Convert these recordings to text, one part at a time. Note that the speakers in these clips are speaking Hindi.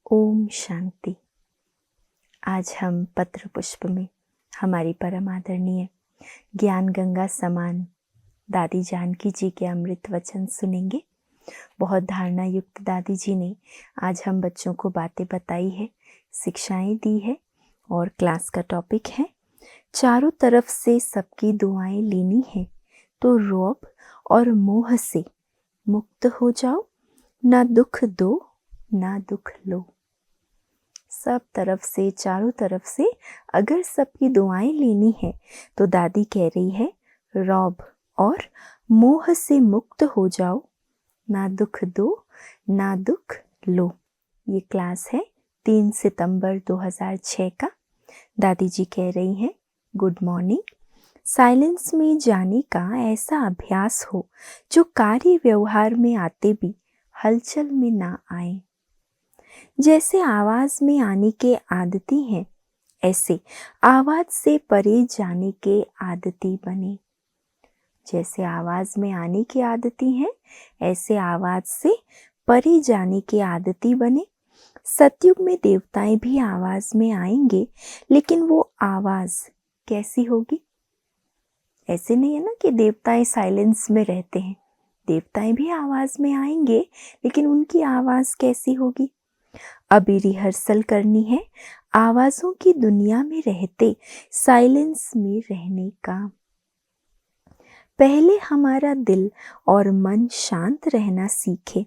ओम शांति। आज हम पत्र पुष्प में हमारी परम आदरणीय ज्ञान गंगा समान दादी जानकी जी के अमृत वचन सुनेंगे। बहुत धारणा युक्त दादी जी ने आज हम बच्चों को बातें बताई है, शिक्षाएं दी है और क्लास का टॉपिक है चारों तरफ से सबकी दुआएं लेनी है तो रौब और मोह से मुक्त हो जाओ, ना दुख दो ना दुख लो। सब तरफ से, चारों तरफ से अगर सबकी दुआएं लेनी है तो दादी कह रही है रौब और मोह से मुक्त हो जाओ, ना दुख दो ना दुख लो। ये क्लास है 3 सितंबर 2006 का। दादी जी कह रही हैं गुड मॉर्निंग। साइलेंस में जाने का ऐसा अभ्यास हो जो कार्य व्यवहार में आते भी हलचल में ना आए। जैसे आवाज में आने के आदती हैं, ऐसे आवाज से परे जाने के आदती बने। जैसे आवाज में आने की आदती हैं, ऐसे आवाज से परे जाने के आदती बने। सतयुग में देवताएं भी आवाज में आएंगे, लेकिन वो आवाज कैसी होगी? ऐसे नहीं है ना कि देवताएं साइलेंस में रहते हैं। देवताएं भी आवाज में आएंगे, लेकिन उनकी आवाज कैसी होगी? अभी रिहर्सल करनी है आवाजों की दुनिया में रहते साइलेंस में रहने का। पहले हमारा दिल और मन शांत रहना सीखे।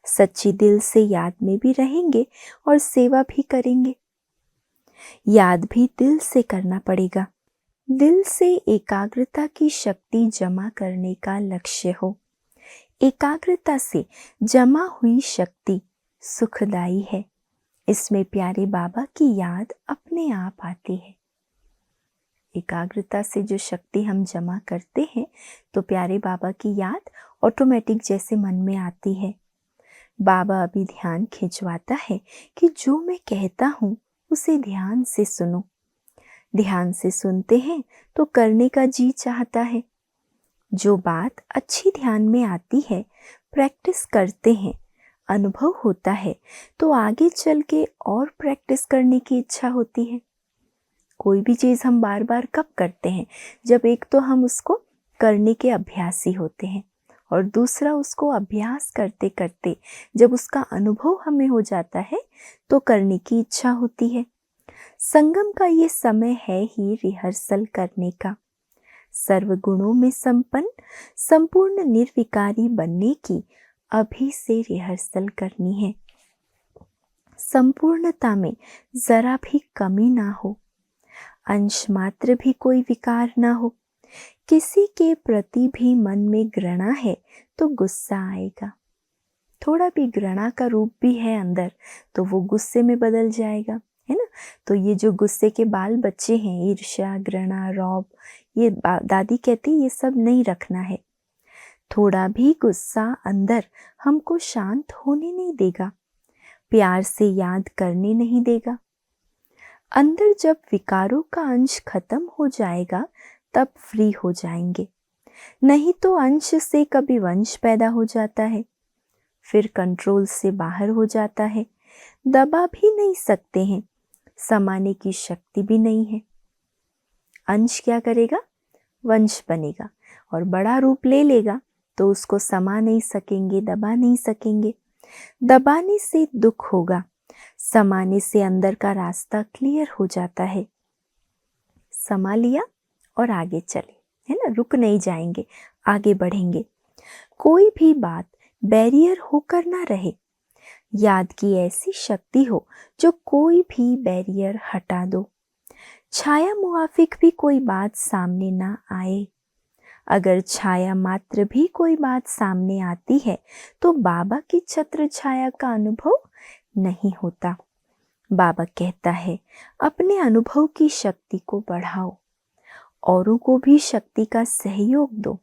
सच्ची दिल से याद में भी रहेंगे और सेवा भी करेंगे। याद भी दिल से करना पड़ेगा। दिल से एकाग्रता की शक्ति जमा करने का लक्ष्य हो। एकाग्रता से जमा हुई शक्ति सुखदायी है। इसमें प्यारे बाबा की याद अपने आप आती है। एकाग्रता से जो शक्ति हम जमा करते हैं तो प्यारे बाबा की याद ऑटोमेटिक जैसे मन में आती है। बाबा अभी ध्यान खिंचवाता है कि जो मैं कहता हूँ उसे ध्यान से सुनो। ध्यान से सुनते हैं तो करने का जी चाहता है। जो बात अच्छी ध्यान में आती है, प्रैक्टिस करते हैं, अनुभव होता है तो आगे चल के और प्रैक्टिस करने की इच्छा होती है। कोई भी चीज़ हम बार बार कब करते हैं? जब एक तो हम उसको करने के अभ्यासी होते हैं और दूसरा उसको अभ्यास करते करते जब उसका अनुभव हमें हो जाता है तो करने की इच्छा होती है। संगम का ये समय है ही रिहर्सल करने का। सर्व गुणों में संपन्न, संपूर्ण निर्विकारी बनने की अभी से रिहर्सल करनी है। संपूर्णता में जरा भी कमी ना हो, अंश मात्र भी कोई विकार ना हो। किसी के प्रति भी मन में घृणा है तो गुस्सा आएगा। थोड़ा भी घृणा का रूप भी है अंदर तो वो गुस्से में बदल जाएगा, है ना। तो ये जो गुस्से के बाल बच्चे हैं, ईर्ष्या, घृणा, रौब, ये दादी कहती ये सब नहीं रखना है। थोड़ा भी गुस्सा अंदर हमको शांत होने नहीं देगा, प्यार से याद करने नहीं देगा। अंदर जब विकारों का अंश खत्म हो जाएगा तब फ्री हो जाएंगे। नहीं तो अंश से कभी वंश पैदा हो जाता है, फिर कंट्रोल से बाहर हो जाता है। दबा भी नहीं सकते हैं, समाने की शक्ति भी नहीं है। अंश क्या करेगा? वंश बनेगा और बड़ा रूप ले लेगा तो उसको समा नहीं सकेंगे, दबा नहीं सकेंगे। दबाने से दुख होगा, समाने से अंदर का रास्ता क्लियर हो जाता है। समा लिया और आगे चले, है ना, रुक नहीं जाएंगे, आगे बढ़ेंगे। कोई भी बात बैरियर होकर ना रहे। याद की ऐसी शक्ति हो जो कोई भी बैरियर हटा दो। छाया मुआफिक भी कोई बात सामने ना आए। अगर छाया मात्र भी कोई बात सामने आती है तो बाबा की छत्र छाया का अनुभव नहीं होता। बाबा कहता है अपने अनुभव की शक्ति को बढ़ाओ, औरों को भी शक्ति का सहयोग दो।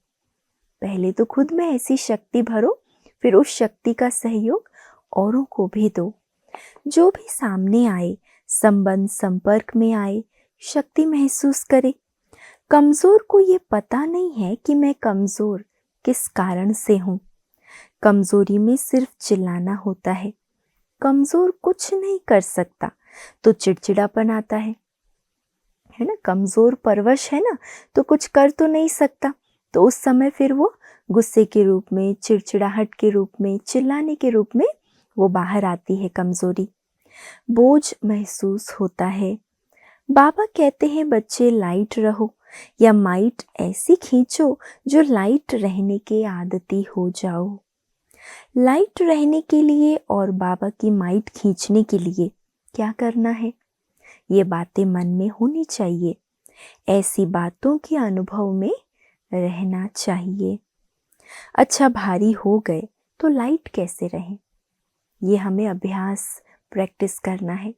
पहले तो खुद में ऐसी शक्ति भरो, फिर उस शक्ति का सहयोग औरों को भी दो। जो भी सामने आए, संबंध संपर्क में आए, शक्ति महसूस करे। कमजोर को ये पता नहीं है कि मैं कमजोर किस कारण से हूँ। कमजोरी में सिर्फ चिल्लाना होता है। कमज़ोर कुछ नहीं कर सकता तो चिड़चिड़ापन आता है ना। कमज़ोर परवश है ना, तो कुछ कर तो नहीं सकता, तो उस समय फिर वो गुस्से के रूप में, चिड़चिड़ाहट के रूप में, चिल्लाने के रूप में वो बाहर आती है कमज़ोरी। बोझ महसूस होता है। बाबा कहते हैं बच्चे लाइट रहो या माइट ऐसी खींचो जो लाइट रहने के आदती हो जाओ। लाइट रहने के लिए और बाबा की माइट खींचने के लिए क्या करना है? ये बातें मन में होनी चाहिए। ऐसी बातों के अनुभव में रहना चाहिए। अच्छा, भारी हो गए तो लाइट कैसे रहें? ये हमें अभ्यास, प्रैक्टिस करना है।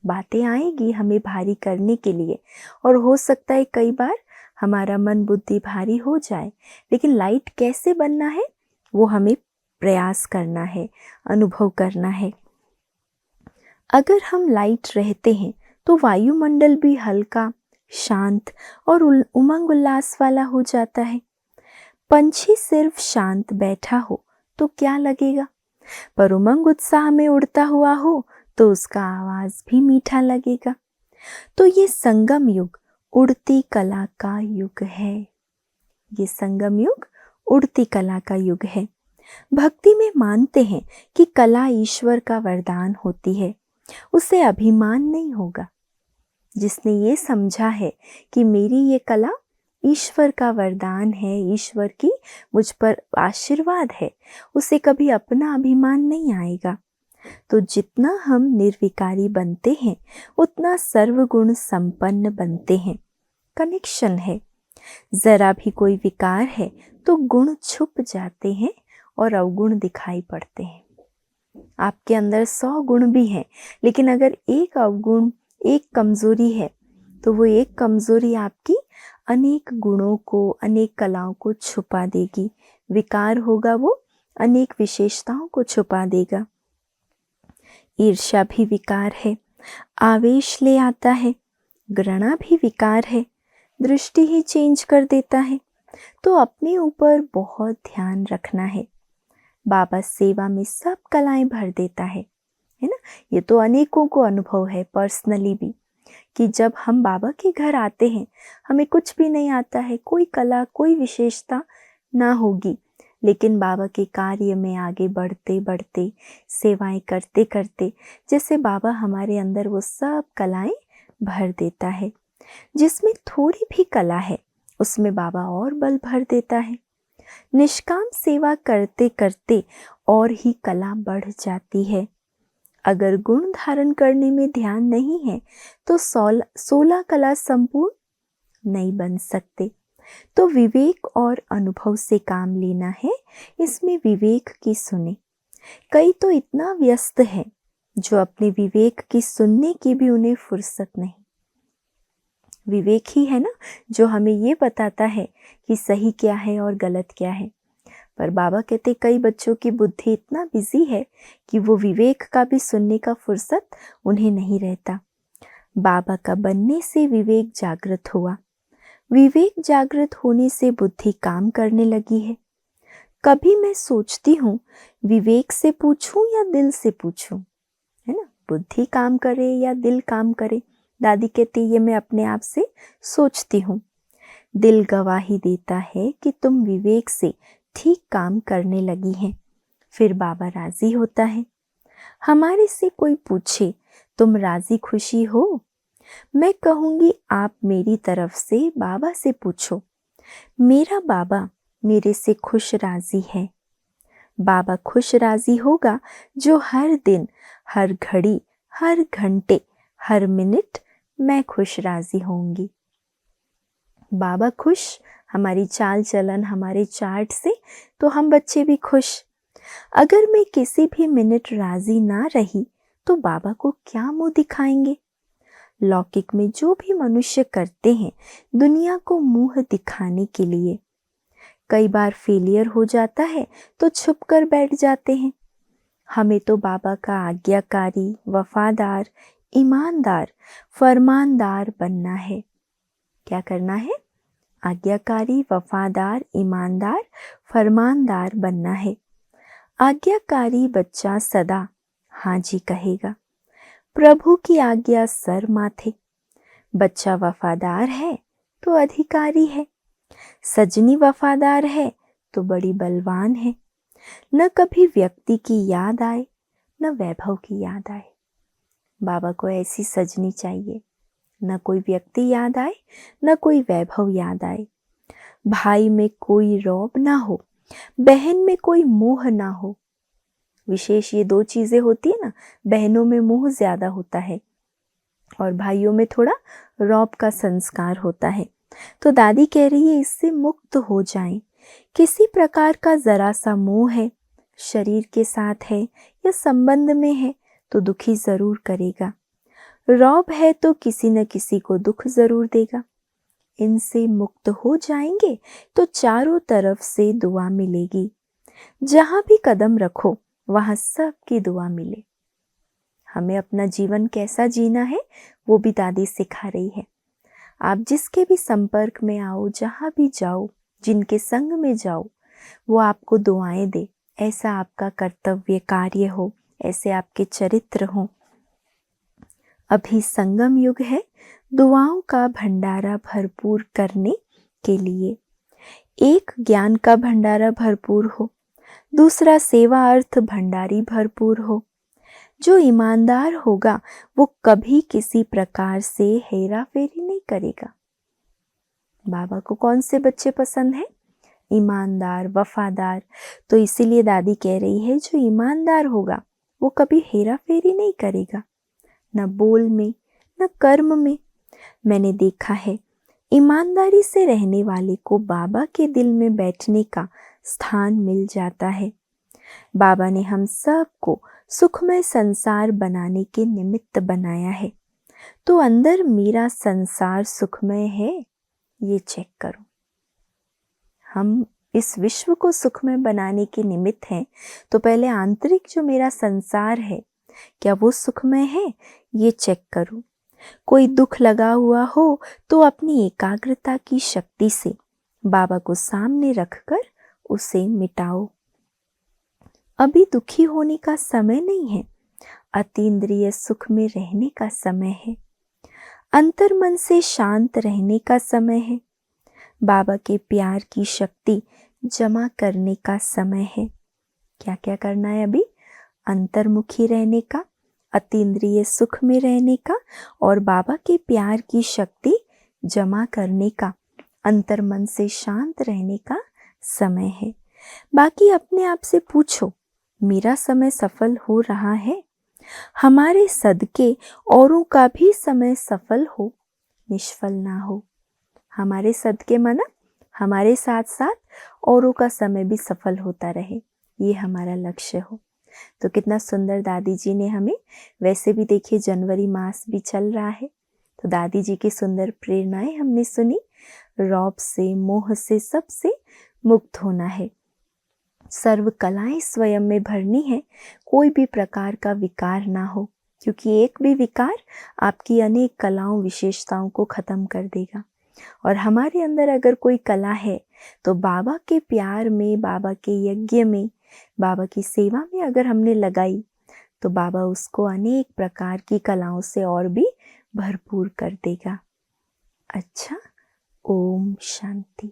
बातें आएगी हमें भारी करने के लिए, और हो सकता है कई बार हमारा मन बुद्धि भारी हो जाए, लेकिन लाइट कैसे बनना है वो हमें प्रयास करना है, अनुभव करना है। अगर हम लाइट रहते हैं तो वायुमंडल भी हल्का, शांत और उमंग उल्लास वाला हो जाता है। पंछी सिर्फ शांत बैठा हो तो क्या लगेगा, पर उमंग उत्साह में उड़ता हुआ हो तो उसका आवाज भी मीठा लगेगा। तो ये संगम युग उड़ती कला का युग है। ये संगम युग उड़ती कला का युग है। भक्ति में मानते हैं कि कला ईश्वर का वरदान होती है, उसे अभिमान नहीं होगा। जिसने ये समझा है कि मेरी ये कला ईश्वर का वरदान है, ईश्वर की मुझ पर आशीर्वाद है, उसे कभी अपना अभिमान नहीं आएगा। तो जितना हम निर्विकारी बनते हैं उतना सर्वगुण संपन्न बनते हैं। कनेक्शन है। जरा भी कोई विकार है तो गुण छुप जाते हैं और अवगुण दिखाई पड़ते हैं। आपके अंदर 100 गुण भी हैं, लेकिन अगर एक अवगुण, एक कमजोरी है तो वो एक कमजोरी आपकी अनेक गुणों को, अनेक कलाओं को छुपा देगी। विकार होगा वो अनेक विशेषताओं को छुपा देगा। ईर्ष्या भी विकार है, आवेश ले आता है। घृणा भी विकार है, दृष्टि ही चेंज कर देता है। तो अपने ऊपर बहुत ध्यान रखना है। बाबा सेवा में सब कलाएं भर देता है ना। ये तो अनेकों को अनुभव है, पर्सनली भी, कि जब हम बाबा के घर आते हैं हमें कुछ भी नहीं आता है, कोई कला, कोई विशेषता ना होगी, लेकिन बाबा के कार्य में आगे बढ़ते बढ़ते, सेवाएं करते करते, जैसे बाबा हमारे अंदर वो सब कलाएं भर देता है। जिसमें थोड़ी भी कला है उसमें बाबा और बल भर देता है। निष्काम सेवा करते करते और ही कला बढ़ जाती है। अगर गुण धारण करने में ध्यान नहीं है तो 16 कला संपूर्ण नहीं बन सकते। तो विवेक और अनुभव से काम लेना है, इसमें विवेक की सुने। कई तो इतना व्यस्त है जो अपने विवेक की सुनने की भी उन्हें फुर्सत नहीं। विवेक ही है ना जो हमें ये बताता है कि सही क्या है और गलत क्या है। पर बाबा कहते कई बच्चों की बुद्धि इतना बिजी है कि वो विवेक का भी सुनने का फुर्सत उन्हें नहीं रहता। बाबा का बनने से विवेक जागृत हुआ। विवेक जागृत होने से बुद्धि काम करने लगी है। कभी मैं सोचती हूँ विवेक से पूछूं या दिल से पूछूं, है ना, बुद्धि काम करे या दिल काम करे। दादी कहती ये मैं अपने आप से सोचती हूँ। दिल गवाही देता है कि तुम विवेक से ठीक काम करने लगी हैं। फिर बाबा राजी होता है। हमारे से कोई पूछे तुम राजी खुशी हो, मैं कहूँगी आप मेरी तरफ से बाबा से पूछो। मेरा बाबा मेरे से खुश राजी है। बाबा खुश राजी होगा जो हर दिन, हर घड़ी, हर घंटे, हर मिनट मैं खुश राजी होंगी। बाबा खुश, हमारी चाल चलन, हमारे चार्ट से तो हम बच्चे भी खुश। अगर मैं किसी भी मिनट राजी ना रही तो बाबा को क्या मुंह दिखाएंगे। लौकिक में जो भी मनुष्य करते हैं दुनिया को मुंह दिखाने के लिए। कई बार फेलियर हो जाता है तो छुप कर बैठ जाते हैं। हमें तो बाबा का आज्ञाकारी, वफादार, ईमानदार, फरमानदार बनना है। क्या करना है? आज्ञाकारी, वफादार, ईमानदार, फरमानदार बनना है। आज्ञाकारी बच्चा सदा हाँ जी कहेगा। प्रभु की आज्ञा सर माथे, बच्चा वफादार है तो अधिकारी है, सजनी वफादार है तो बड़ी बलवान है। न कभी व्यक्ति की याद आए, न वैभव की याद आए। बाबा को ऐसी सजनी चाहिए, न कोई व्यक्ति याद आए, न कोई वैभव याद आए। भाई में कोई रौब ना हो, बहन में कोई मोह ना हो। विशेष ये दो चीजें होती है ना, बहनों में मोह ज्यादा होता है और भाइयों में थोड़ा रौब का संस्कार होता है। तो दादी कह रही है इससे मुक्त हो जाएं। किसी प्रकार का जरा सा मोह है, शरीर के साथ है या संबंध में है तो दुखी जरूर करेगा। रौब है तो किसी न किसी को दुख जरूर देगा। इनसे मुक्त हो जाएंगे तो चारों तरफ से दुआ मिलेगी। जहां भी कदम रखो वहां सबकी दुआ मिले। हमें अपना जीवन कैसा जीना है वो भी दादी सिखा रही है। आप जिसके भी संपर्क में आओ, जहां भी जाओ, जिनके संग में जाओ, वो आपको दुआएं दे। ऐसा आपका कर्तव्य कार्य हो, ऐसे आपके चरित्र हो। अभी संगम युग है, दुआओं का भंडारा भरपूर करने के लिए। एक ज्ञान का भंडारा भरपूर हो, दूसरा सेवा अर्थ भंडारी भरपूर हो। जो ईमानदार होगा वो कभी किसी प्रकार से हेरा फेरी नहीं करेगा। बाबा को कौन से बच्चे पसंद हैं? ईमानदार, वफादार। तो इसीलिए दादी कह रही है जो ईमानदार होगा वो कभी हेरा फेरी नहीं करेगा, न बोल में न कर्म में। मैंने देखा है ईमानदारी से रहने वाले को बाबा के दिल में बैठने का स्थान मिल जाता है। बाबा ने हम सबको सुखमय संसार बनाने के निमित्त बनाया है, तो अंदर मेरा संसार सुखमय है ये चेक करो। हम इस विश्व को सुखमय बनाने के निमित्त हैं, तो पहले आंतरिक जो मेरा संसार है क्या वो सुखमय है ये चेक करो। कोई दुख लगा हुआ हो तो अपनी एकाग्रता की शक्ति से बाबा को सामने रखकर उसे मिटाओ। अभी दुखी होने का समय नहीं है, अतीन्द्रिय सुख में रहने का समय है, अंतर मन से शांत रहने का समय है, बाबा के प्यार की शक्ति जमा करने का समय है। क्या क्या करना है अभी? अंतर्मुखी रहने का, अतीन्द्रिय सुख में रहने का और बाबा के प्यार की शक्ति जमा करने का, अंतर मन से शांत रहने का समय है। बाकी अपने आप से पूछो, मेरा समय सफल हो रहा है? हमारे सदके औरों का भी समय सफल हो, निष्फल ना हो। हमारे सदके माना हमारे साथ साथ औरों का समय भी सफल होता रहे, ये हमारा लक्ष्य हो। तो कितना सुंदर दादी जी ने हमें, वैसे भी देखिए जनवरी मास भी चल रहा है, तो दादी जी की सुंदर प्रेरणाएं हमने सुनी। रौब से, मोह से, सबसे मुक्त होना है। सर्व कलाएं स्वयं में भरनी है, कोई भी प्रकार का विकार ना हो, क्योंकि एक भी विकार आपकी अनेक कलाओं विशेषताओं को खत्म कर देगा। और हमारे अंदर अगर कोई कला है तो बाबा के प्यार में, बाबा के यज्ञ में, बाबा की सेवा में अगर हमने लगाई तो बाबा उसको अनेक प्रकार की कलाओं से और भी भरपूर कर देगा। अच्छा, ओम शांति।